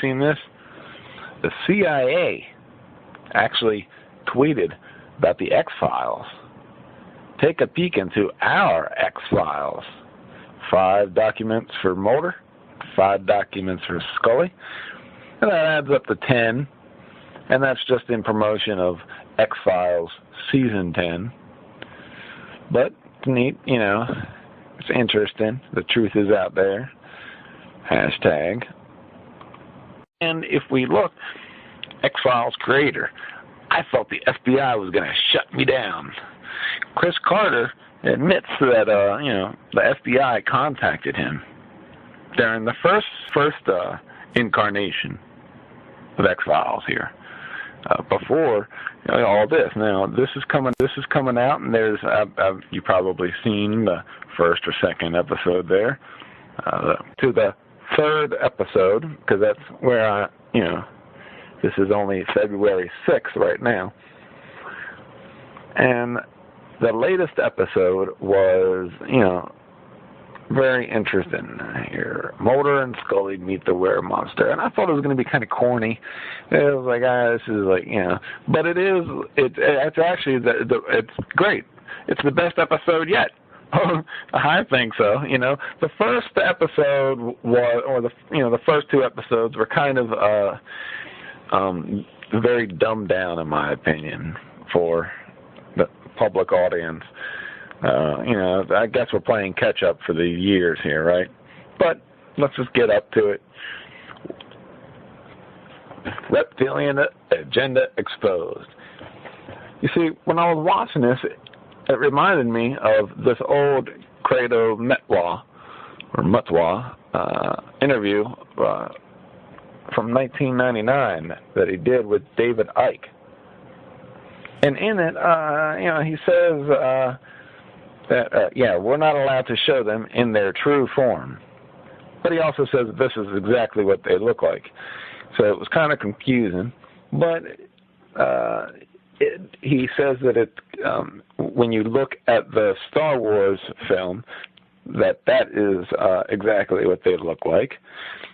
seen this? The CIA actually tweeted about the X-Files. Take a peek into our X-Files. 5 documents for Mulder, 5 documents for Scully, and that adds up to 10, and that's just in promotion of X-Files Season 10. But it's neat, you know, it's interesting. The truth is out there. Hashtag. And if we look, X-Files creator, I thought the FBI was going to shut me down. Chris Carter admits that, the FBI contacted him during the first incarnation of X-Files here. Before all this. Now this is coming out, and there's you've probably seen the first or second episode there. To the 3rd episode, because that's where this is only February 6th right now, and the latest episode was very interesting. Here, Mulder and Scully meet the weremonster, and I thought it was going to be kind of corny. It was like, this is like, but it's actually it's great. It's the best episode yet. I think so. The first episode the first 2 episodes were kind of very dumbed down, in my opinion, for the public audience. I guess we're playing catch up for the years here, right? But let's just get up to it. Reptilian agenda exposed. You see, when I was watching this, it reminded me of this old Credo Mutwa interview from 1999 that he did with David Icke. And in it, he says that, we're not allowed to show them in their true form. But he also says that this is exactly what they look like. So it was kind of confusing. But he says that when you look at the Star Wars film, that is exactly what they look like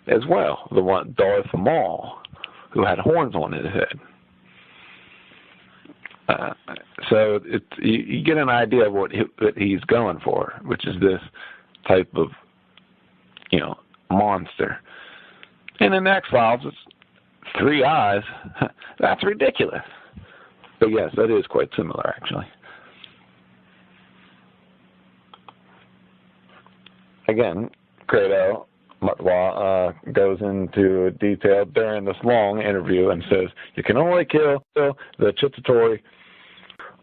as well. The one, Darth Maul, who had horns on his head. So you get an idea of what he's going for, which is this type of, monster. And in X-Files, it's 3 eyes. That's ridiculous. But yes, that is quite similar, actually. Again, Credo Mutwa goes into detail during this long interview and says, you can only kill the Chitauri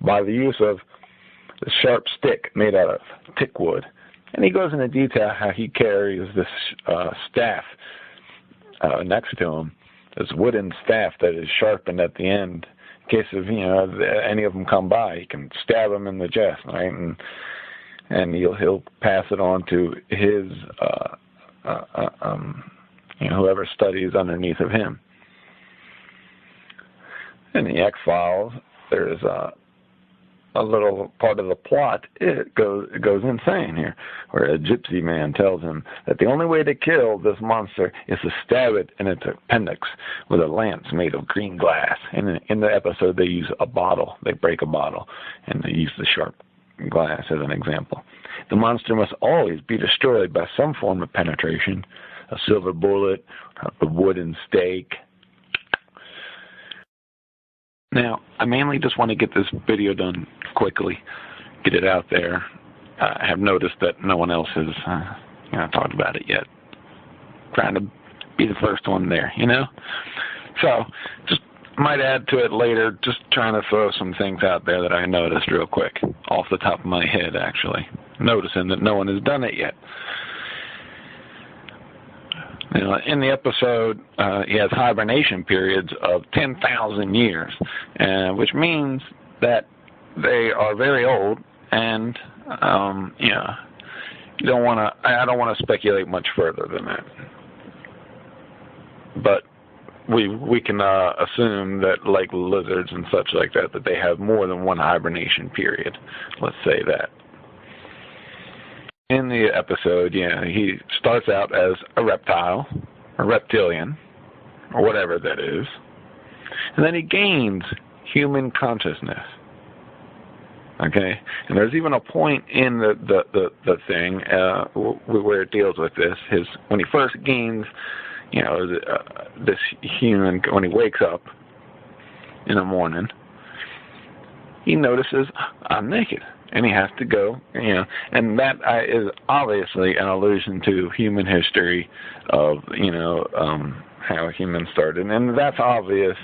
by the use of the sharp stick made out of tick wood. And he goes into detail how he carries this staff next to him, this wooden staff that is sharpened at the end. In case of, any of them come by, he can stab them in the chest, right? And he'll pass it on to his, whoever studies underneath of him. In the X-Files, there's a little part of the plot, it goes insane here, where a gypsy man tells him that the only way to kill this monster is to stab it in its appendix with a lance made of green glass. And in the episode, they use a bottle. They break a bottle, and they use the sharp glass as an example. The monster must always be destroyed by some form of penetration, a silver bullet, a wooden stake. Now, I mainly just want to get this video done quickly, get it out there. I have noticed that no one else has talked about it yet. Trying to be the first one there, So, just might add to it later, just trying to throw some things out there that I noticed real quick, off the top of my head, actually. Noticing that no one has done it yet. In the episode, he has hibernation periods of 10,000 years, which means that they are very old, and you don't want to. I don't want to speculate much further than that. But we can assume that, like lizards and such like that, that they have more than one hibernation period. Let's say that. In the episode, he starts out as a reptile, a reptilian, or whatever that is. And then he gains human consciousness. Okay? And there's even a point in the thing where it deals with this. When he first gains, this human, when he wakes up in the morning, he notices, I'm naked. And he has to go, and that is obviously an allusion to human history of, how humans started. And that's obvious,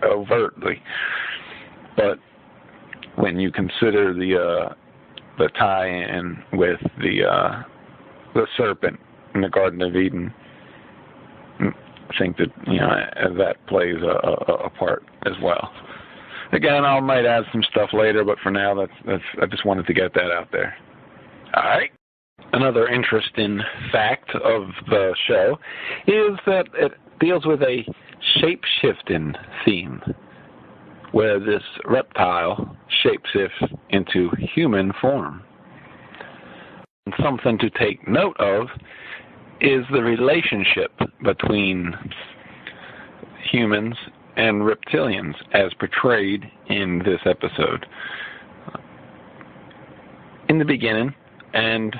overtly. But when you consider the tie-in with the serpent in the Garden of Eden, I think that, that plays a part as well. Again, I might add some stuff later, but for now, I just wanted to get that out there. All right. Another interesting fact of the show is that it deals with a shape-shifting theme, where this reptile shapeshifts into human form. And something to take note of is the relationship between humans and reptilians as portrayed in this episode. In the beginning and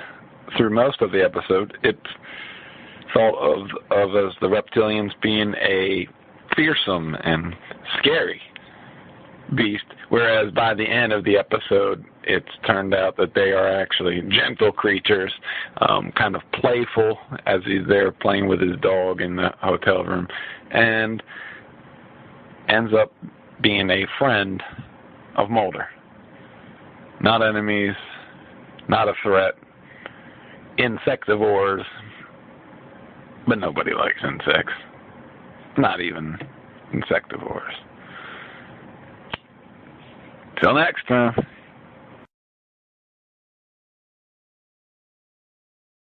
through most of the episode, it's thought of as the reptilians being a fearsome and scary beast, whereas by the end of the episode, it's turned out that they are actually gentle creatures, kind of playful as he's there playing with his dog in the hotel room, and ends up being a friend of Mulder. Not enemies, not a threat, insectivores, but nobody likes insects. Not even insectivores. Till next time.